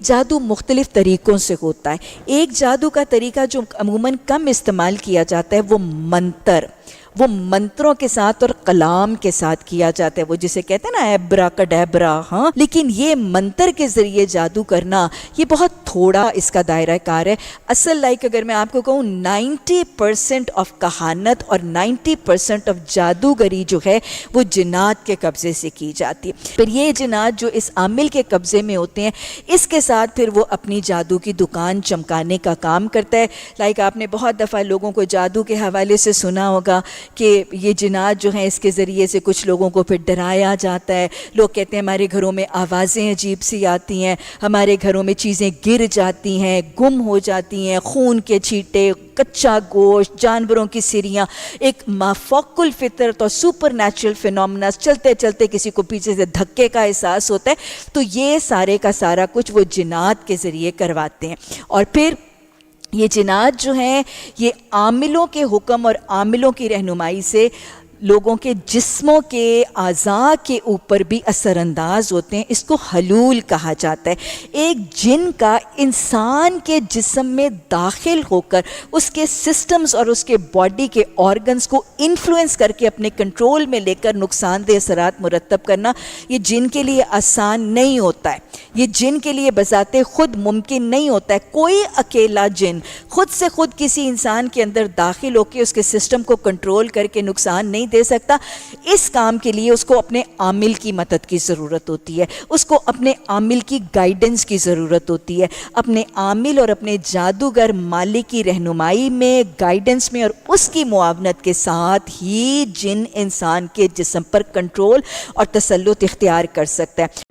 جادو مختلف طریقوں سے ہوتا ہے. ایک جادو کا طریقہ جو عموماً کم استعمال کیا جاتا ہے وہ منتر، وہ منتروں کے ساتھ اور کلام کے ساتھ کیا جاتا ہے، وہ جسے کہتے ہیں نا ایبرا کڈیبرا. ہاں، لیکن یہ منتر کے ذریعے جادو کرنا یہ بہت تھوڑا اس کا دائرہ کار ہے. اصل اگر میں آپ کو کہوں 90% آف کہانت اور 90% آف جادوگری جو ہے وہ جنات کے قبضے سے کی جاتی ہے. پھر یہ جنات جو اس عامل کے قبضے میں ہوتے ہیں، اس کے ساتھ پھر وہ اپنی جادو کی دکان چمکانے کا کام کرتا ہے. آپ نے بہت دفعہ لوگوں کو جادو کے حوالے سے سنا ہوگا کہ یہ جنات جو ہیں اس کے ذریعے سے کچھ لوگوں کو پھر ڈرایا جاتا ہے. لوگ کہتے ہیں ہمارے گھروں میں آوازیں عجیب سی آتی ہیں، ہمارے گھروں میں چیزیں گر جاتی ہیں، گم ہو جاتی ہیں، خون کے چھینٹے، کچا گوشت، جانوروں کی سریاں، ایک مافوق الفطرت اور سپر نیچرل فینومنا، چلتے چلتے کسی کو پیچھے سے دھکے کا احساس ہوتا ہے. تو یہ سارے کا سارا کچھ وہ جنات کے ذریعے کرواتے ہیں. اور پھر یہ جنات جو ہیں یہ عاملوں کے حکم اور عاملوں کی رہنمائی سے لوگوں کے جسموں کے اعضاء کے اوپر بھی اثر انداز ہوتے ہیں. اس کو حلول کہا جاتا ہے. ایک جن کا انسان کے جسم میں داخل ہو کر اس کے سسٹمز اور اس کے باڈی کے آرگنز کو انفلوئنس کر کے اپنے کنٹرول میں لے کر نقصان دہ اثرات مرتب کرنا، یہ جن کے لیے آسان نہیں ہوتا ہے. یہ جن کے لیے بذات خود ممکن نہیں ہوتا ہے. کوئی اکیلا جن خود سے خود کسی انسان کے اندر داخل ہو کے اس کے سسٹم کو کنٹرول کر کے نقصان نہیں دے سکتا. اس کام کے لیے اس کو اپنے عامل کی مدد کی ضرورت ہوتی ہے، اس کو اپنے عامل کی گائیڈنس کی ضرورت ہوتی ہے. اپنے عامل اور اپنے جادوگر مالک کی رہنمائی میں، گائیڈنس میں اور اس کی معاونت کے ساتھ ہی جن انسان کے جسم پر کنٹرول اور تسلط اختیار کر سکتا ہے.